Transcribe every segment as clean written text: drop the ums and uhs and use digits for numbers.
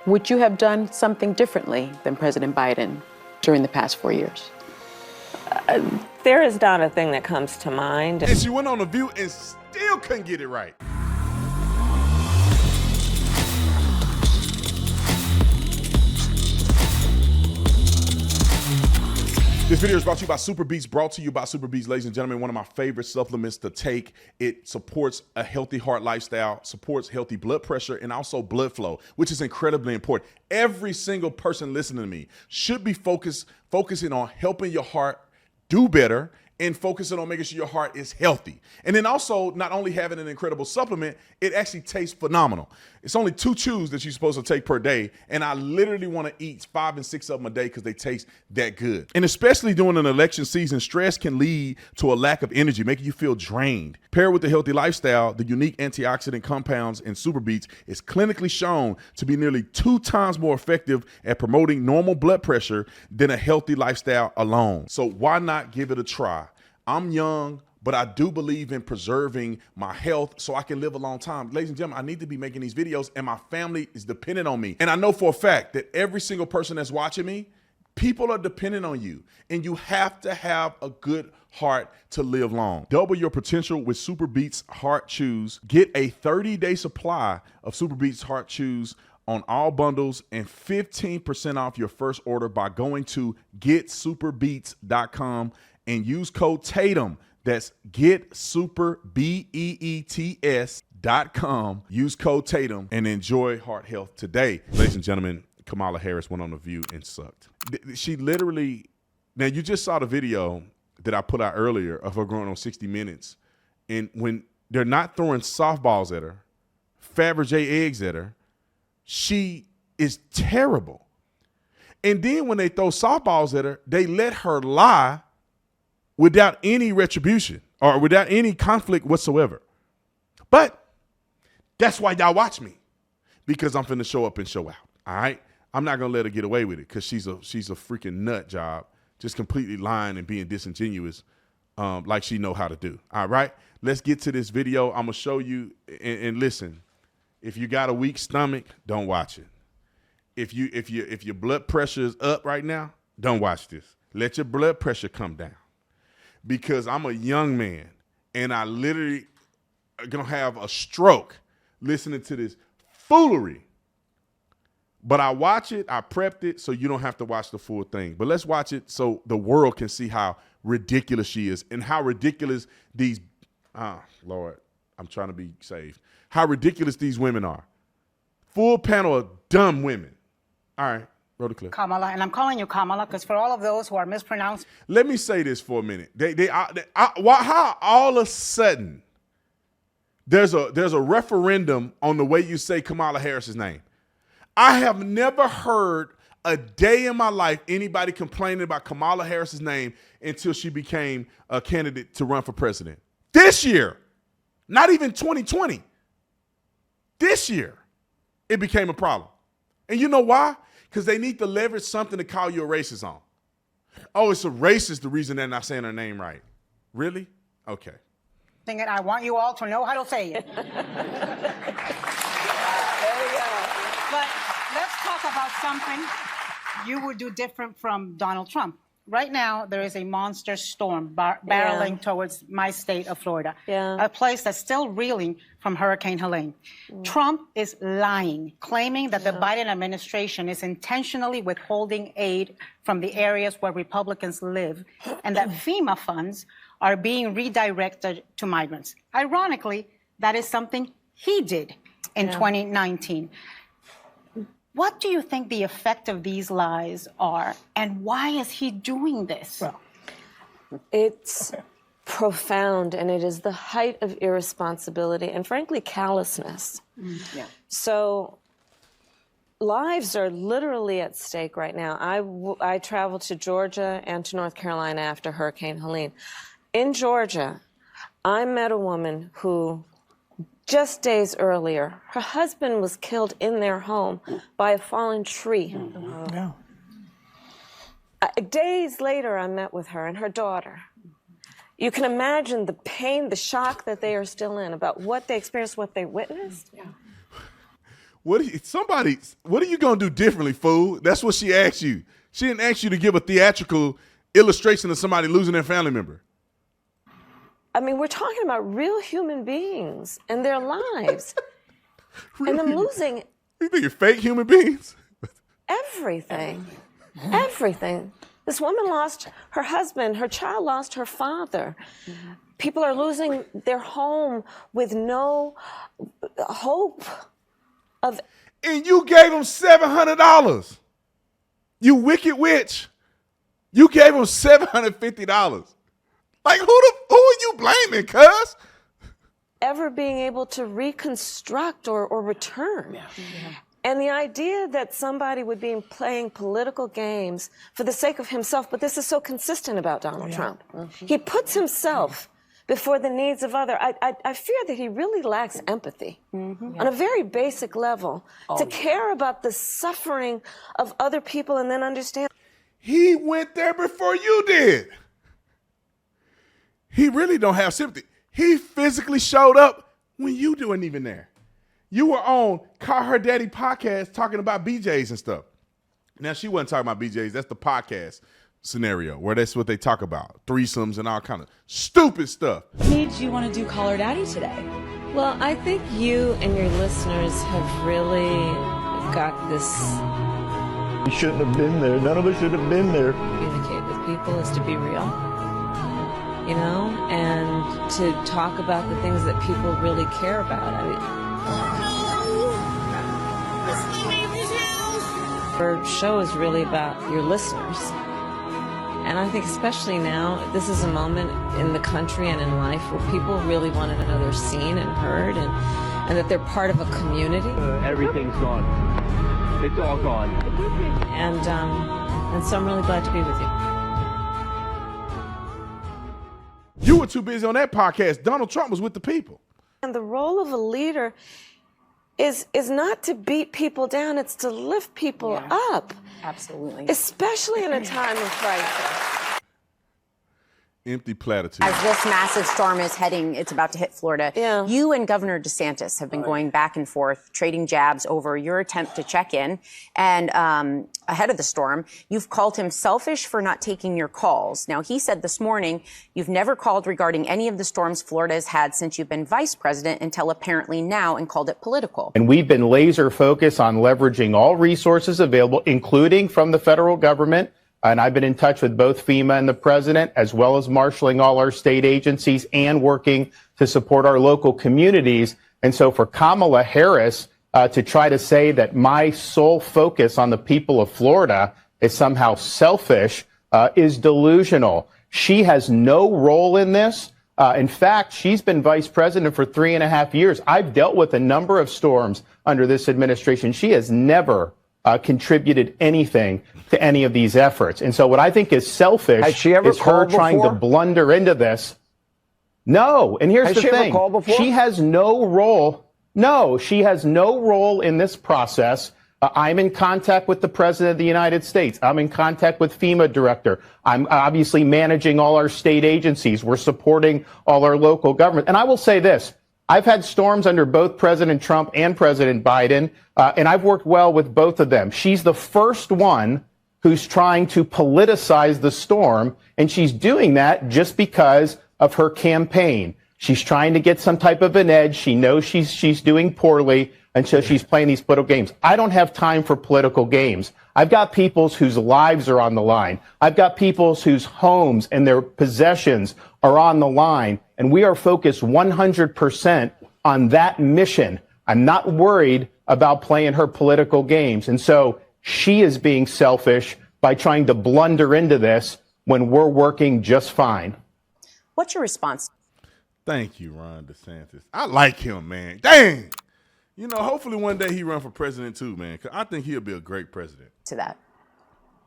would you have done something differently than President Biden during the past 4 years? There is not a thing that comes to mind. And she went on The View and still couldn't get it right. This video is brought to you by Super Beets, brought to you by Super Beets, ladies and gentlemen, one of my favorite supplements to take. It supports a healthy heart lifestyle, supports healthy blood pressure, and also blood flow, which is incredibly important. Every single person listening to me should be focusing on helping your heart do better and focusing on making sure your heart is healthy. And then also, not only having an incredible supplement, it actually tastes phenomenal. It's only 2 chews that you're supposed to take per day, and I literally want to eat 5 and 6 of them a day because they taste that good. And especially during an election season, stress can lead to a lack of energy, making you feel drained. Paired with a healthy lifestyle, the unique antioxidant compounds in Super Beets is clinically shown to be nearly 2 times more effective at promoting normal blood pressure than a healthy lifestyle alone. So why not give it a try? I'm young, but I do believe in preserving my health so I can live a long time. Ladies and gentlemen, I need to be making these videos and my family is dependent on me. And I know for a fact that every single person that's watching me, people are dependent on you, and you have to have a good heart to live long. Double your potential with Super Beets Heart Chews. Get a 30-day supply of Super Beets Heart Chews on all bundles and 15% off your first order by going to getsuperbeets.com and use code Tatum. That's getsuperbeets.com. Use code Tatum and enjoy heart health today. Ladies and gentlemen, Kamala Harris went on The View and sucked. She literally, now you just saw the video that I put out earlier of her going on 60 Minutes. And when they're not throwing softballs at her, Fabergé eggs at her, she is terrible. And then when they throw softballs at her, they let her lie without any retribution or without any conflict whatsoever. But that's why y'all watch me, because I'm finna show up and show out, all right? I'm not gonna let her get away with it because she's a freaking nut job, just completely lying and being disingenuous like she know how to do, all right? Let's get to this video. I'm gonna show you, and listen, if you got a weak stomach, don't watch it. If your blood pressure is up right now, don't watch this. Let your blood pressure come down. Because I'm a young man and I literally gonna have a stroke listening to this foolery. But I watch it, I prepped it so you don't have to watch the full thing. But let's watch it so the world can see how ridiculous she is and how ridiculous these, Lord, I'm trying to be saved. How ridiculous these women are. Full panel of dumb women. All right. Kamala, and I'm calling you Kamala because for all of those who are mispronounced. Let me say this for a minute. How all of a sudden there's a referendum on the way you say Kamala Harris's name? I have never heard a day in my life anybody complaining about Kamala Harris's name until she became a candidate to run for president. This year, not even 2020. This year, it became a problem. And you know why? Because they need to leverage something to call you a racist on. Oh, it's a racist, the reason they're not saying her name right. Really? Okay. And I want you all to know how to say it. There you go. But let's talk about something you would do different from Donald Trump. Right now, there is a monster storm barreling towards my state of Florida, a place that's still reeling from Hurricane Helene. Trump is lying, claiming that the Biden administration is intentionally withholding aid from the areas where Republicans live and that FEMA funds are being redirected to migrants. Ironically, that is something he did in 2019. What do you think the effect of these lies are, and why is he doing this? Well, it's profound, and it is the height of irresponsibility and, frankly, callousness. Yeah. So lives are literally at stake right now. I traveled to Georgia and to North Carolina after Hurricane Helene. In Georgia, I met a woman who just days earlier, her husband was killed in their home by a fallen tree. Yeah. Days later, I met with her and her daughter. You can imagine the pain, the shock that they are still in about what they experienced, what they witnessed. Yeah. What are you going to do differently, fool? That's what she asked you. She didn't ask you to give a theatrical illustration of somebody losing their family member. I mean, we're talking about real human beings and their lives. And them losing. You think you're fake human beings? Everything. Everything. This woman lost her husband. Her child lost her father. Mm-hmm. People are losing their home with no hope of. And you gave them $700. You wicked witch. You gave them $750. Like, who are you blaming, cuz? Ever being able to reconstruct or return. Yeah. Yeah. And the idea that somebody would be playing political games for the sake of himself, but this is so consistent about Donald Trump. Mm-hmm. He puts himself before the needs of others. I fear that he really lacks empathy on a very basic level to care about the suffering of other people and then understand. He went there before you did. He really don't have sympathy. He physically showed up when you weren't even there. You were on Call Her Daddy podcast talking about BJs and stuff. Now, she wasn't talking about BJs. That's the podcast scenario where that's what they talk about. Threesomes and all kind of stupid stuff. What made you want to do Call Her Daddy today? Well, I think you and your listeners have really got this. You shouldn't have been there. None of us should have been there. Communicate with people is to be real, you know, and to talk about the things that people really care about. Our show is really about your listeners. And I think especially now, this is a moment in the country and in life where people really want to know they're seen and heard and that they're part of a community. Everything's gone. It's all gone. And so I'm really glad to be with you. You were too busy on that podcast. Donald Trump was with the people. And the role of a leader is not to beat people down, it's to lift people up. Absolutely. Especially in a time of crisis. Empty platitude. As this massive storm is heading, it's about to hit Florida. Yeah. You and Governor DeSantis have been going back and forth, trading jabs over your attempt to check in. And ahead of the storm, you've called him selfish for not taking your calls. Now, he said this morning you've never called regarding any of the storms Florida has had since you've been vice president until apparently now, and called it political. And we've been laser focused on leveraging all resources available, including from the federal government. And I've been in touch with both FEMA and the president, as well as marshaling all our state agencies and working to support our local communities. And so for Kamala Harris to try to say that my sole focus on the people of Florida is somehow selfish is delusional. She has no role in this. In fact, she's been vice president for 3.5 years. I've dealt with a number of storms under this administration. She has never contributed anything to any of these efforts. And so what I think is selfish is her trying to blunder into this. No. And here's the thing. She has no role. No, she has no role in this process. I'm in contact with the President of the United States. I'm in contact with FEMA director. I'm obviously managing all our state agencies. We're supporting all our local government. And I will say this. I've had storms under both President Trump and President Biden, and I've worked well with both of them. She's the first one who's trying to politicize the storm, and she's doing that just because of her campaign. She's trying to get some type of an edge. She knows she's doing poorly, and so she's playing these political games. I don't have time for political games. I've got people whose lives are on the line. I've got people whose homes and their possessions are on the line, and we are focused 100% on that mission. I'm not worried about playing her political games. And so she is being selfish by trying to blunder into this when we're working just fine. What's your response? Thank you, Ron DeSantis. I like him, man. Dang. You know, hopefully one day he run for president too, man, because I think he'll be a great president. To that.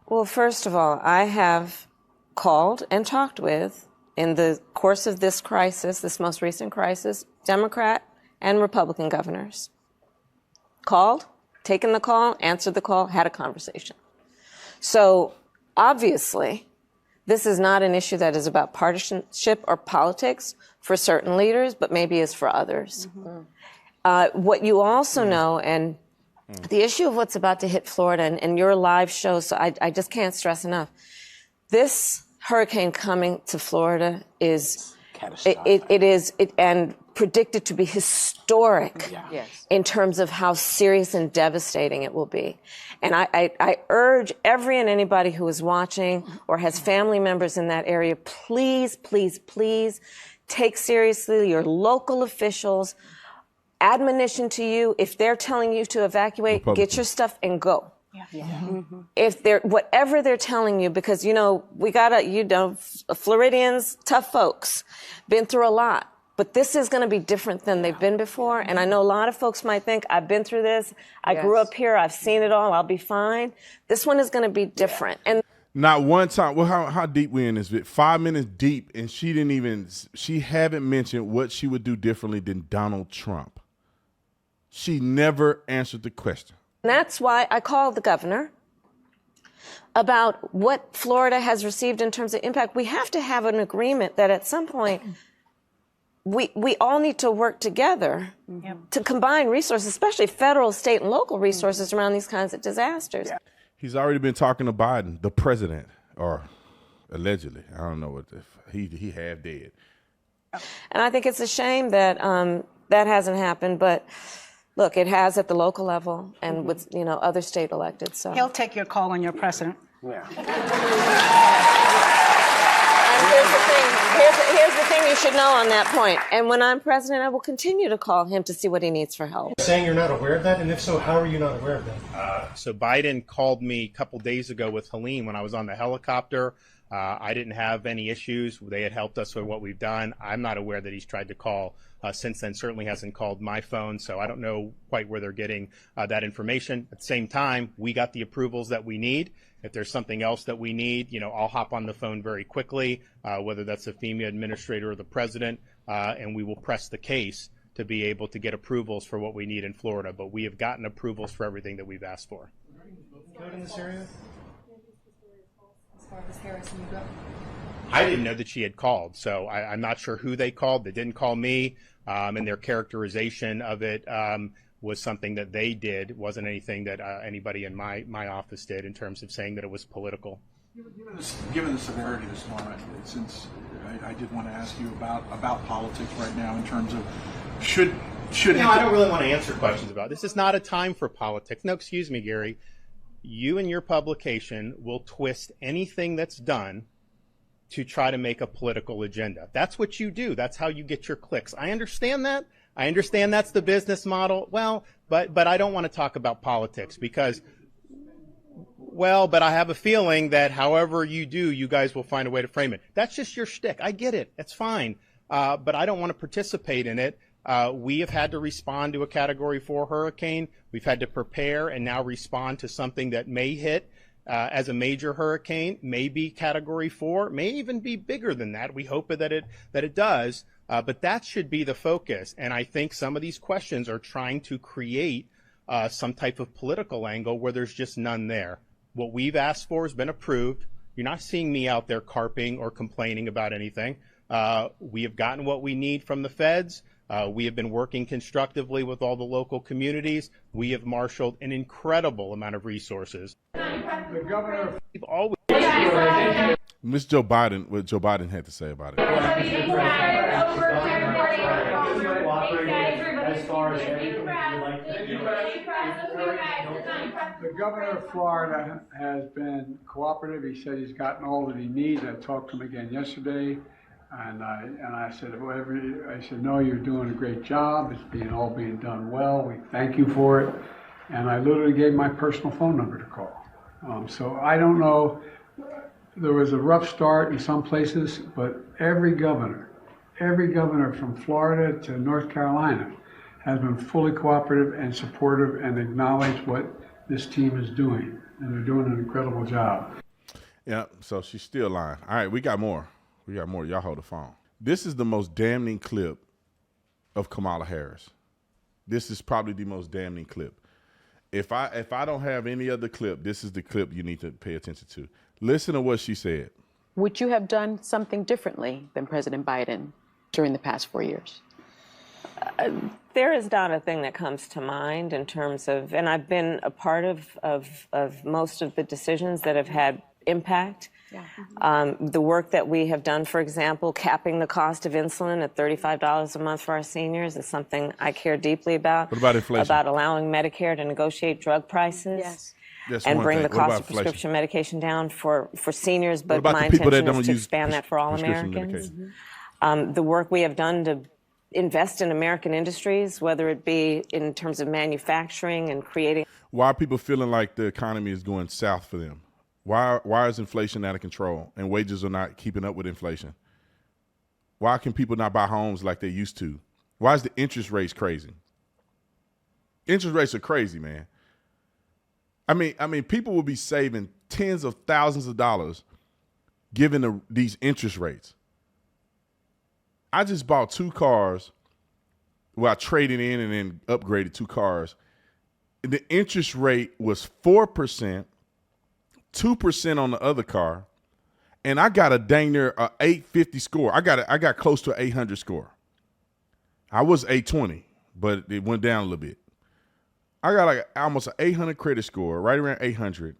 Well, first of all, I have called and talked with, in the course of this crisis, this most recent crisis, Democrat and Republican governors. Called, taken the call, answered the call, had a conversation. So obviously, this is not an issue that is about partisanship or politics for certain leaders, but maybe is for others. Mm-hmm. What you also know, and The issue of what's about to hit Florida and your live show, so I just can't stress enough. This hurricane coming to Florida is and predicted to be historic in terms of how serious and devastating it will be. And I urge every and anybody who is watching or has family members in that area, please, please, please take seriously your local officials. Admonition to you, if they're telling you to evacuate, get your stuff and go. If they're, whatever they're telling you, because, we gotta, Floridians, tough folks, been through a lot. But this is going to be different than they've been before. And I know a lot of folks might think, I've been through this. I grew up here. I've seen it all. I'll be fine. This one is going to be different. And not one time. Well, how deep we in this? 5 minutes deep, and she haven't mentioned what she would do differently than Donald Trump. She never answered the question. That's why I called the governor about what Florida has received in terms of impact. We have to have an agreement that at some point we all need to work together to combine resources, especially federal, state, and local resources around these kinds of disasters. He's already been talking to Biden, the president, or allegedly. I don't know what he half dead. And I think it's a shame that that hasn't happened, but look, it has at the local level and with other state electeds. So He'll take your call on your precedent. And here's the thing you should know on that point. And when I'm president, I will continue to call him to see what he needs for help. Saying you're not aware of that, and if so, how are you not aware of that? So Biden called me a couple days ago with Helene when I was on the helicopter. I didn't have any issues. They had helped us with what we've done. I'm not aware that he's tried to call since then. Certainly hasn't called my phone, so I don't know quite where they're getting that information. At the same time, we got the approvals that we need. If there's something else that we need, I'll hop on the phone very quickly, whether that's the FEMA administrator or the president, and we will press the case to be able to get approvals for what we need in Florida. But we have gotten approvals for everything that we've asked for. Good in this area? I didn't know that she had called, so I'm not sure who they called. They didn't call me, and their characterization of it was something that they did. It wasn't anything that anybody in my office did in terms of saying that it was political. Given the severity of the storm, since I did want to ask you about politics right now in terms of should I don't really want to answer questions about this. Is not a time for politics. No, excuse me, Gary. You and your publication will twist anything that's done to try to make a political agenda. That's what you do. That's how you get your clicks. I understand that. I understand that's the business model. Well, but I don't want to talk about politics because, but I have a feeling that however you do, you guys will find a way to frame it. That's just your shtick. I get it. It's fine. But I don't want to participate in it. We have had to respond to a Category 4 hurricane. We've had to prepare and now respond to something that may hit as a major hurricane, may be Category 4, may even be bigger than that. We hope that it does, but that should be the focus. And I think some of these questions are trying to create some type of political angle where there's just none there. What we've asked for has been approved. You're not seeing me out there carping or complaining about anything. We have gotten what we need from the feds. We have been working constructively with all the local communities. We have marshaled an incredible amount of resources. The governor. Miss Joe Biden, what Joe Biden had to say about it. The governor of Florida has been cooperative. He said he's gotten all that he needs. I talked to him again yesterday. And I said, no, you're doing a great job. It's all being done well. We thank you for it. And I literally gave my personal phone number to call. So I don't know. There was a rough start in some places, but every governor from Florida to North Carolina has been fully cooperative and supportive and acknowledged what this team is doing. And they're doing an incredible job. Yeah, so she's still lying. All right, we got more. Y'all hold the phone. This is the most damning clip of Kamala Harris. This is probably the most damning clip. If I don't have any other clip, this is the clip you need to pay attention to. Listen to what she said. Would you have done something differently than President Biden during the past 4 years? There is not a thing that comes to mind in terms of, and I've been a part of most of the decisions that have had impact. Yeah. The work that we have done, for example, capping the cost of insulin at $35 a month for our seniors is something I care deeply about. What about inflation? About allowing Medicare to negotiate drug prices. Yes. And bring the cost of prescription medication down for seniors, but my intention is to expand that for all Americans. The work we have done to invest in American industries, whether it be in terms of manufacturing and creating. Why are people feeling like the economy is going south for them? Why is inflation out of control and wages are not keeping up with inflation? Why can people not buy homes like they used to? Why is the interest rates crazy? Interest rates are crazy, man. I mean, people will be saving tens of thousands of dollars given these interest rates. I just bought 2 cars. Well, I traded in and then upgraded 2 cars. The interest rate was 4%, 2% on the other car, and I got a dang near 850 score. I got close to an 800 score. I was 820, but it went down a little bit. I got like almost an 800 credit score, right around 800,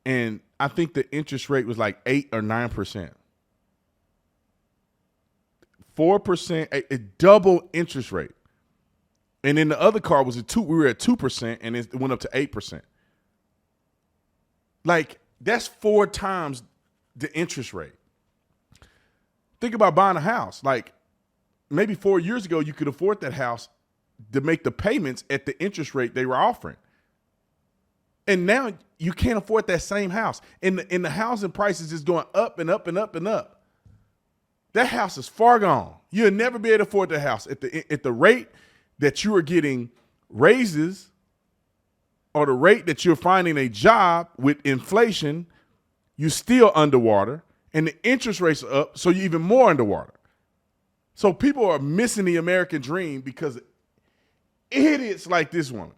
and I think the interest rate was like 8 or 9%. 4%, a double interest rate. And then the other car was we were at 2%, and it went up to 8%. Like, that's 4 times the interest rate. Think about buying a house. Like, maybe 4 years ago, you could afford that house to make the payments at the interest rate they were offering. And now you can't afford that same house. And the housing prices is going up and up and up and up. That house is far gone. You'll never be able to afford the house at the rate that you are getting raises or the rate that you're finding a job with inflation. You're still underwater, and the interest rates are up, so you're even more underwater. So people are missing the American dream because idiots like this woman.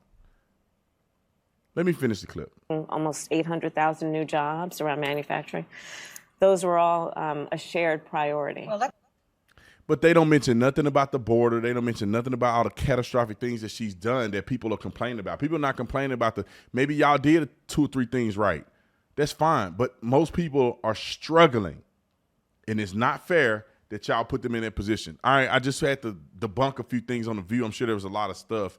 Let me finish the clip. Almost 800,000 new jobs around manufacturing. Those were all a shared priority. But they don't mention nothing about the border. They don't mention nothing about all the catastrophic things that she's done that people are complaining about. People are not complaining about maybe y'all did 2 or 3 things right. That's fine. But most people are struggling, and it's not fair that y'all put them in that position. All right, I just had to debunk a few things on The View. I'm sure there was a lot of stuff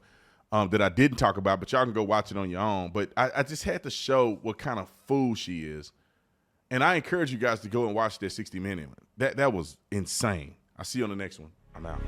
that I didn't talk about, but y'all can go watch it on your own. But I just had to show what kind of fool she is. And I encourage you guys to go and watch that 60 Minutes. That was insane. I'll see you on the next one. I'm out.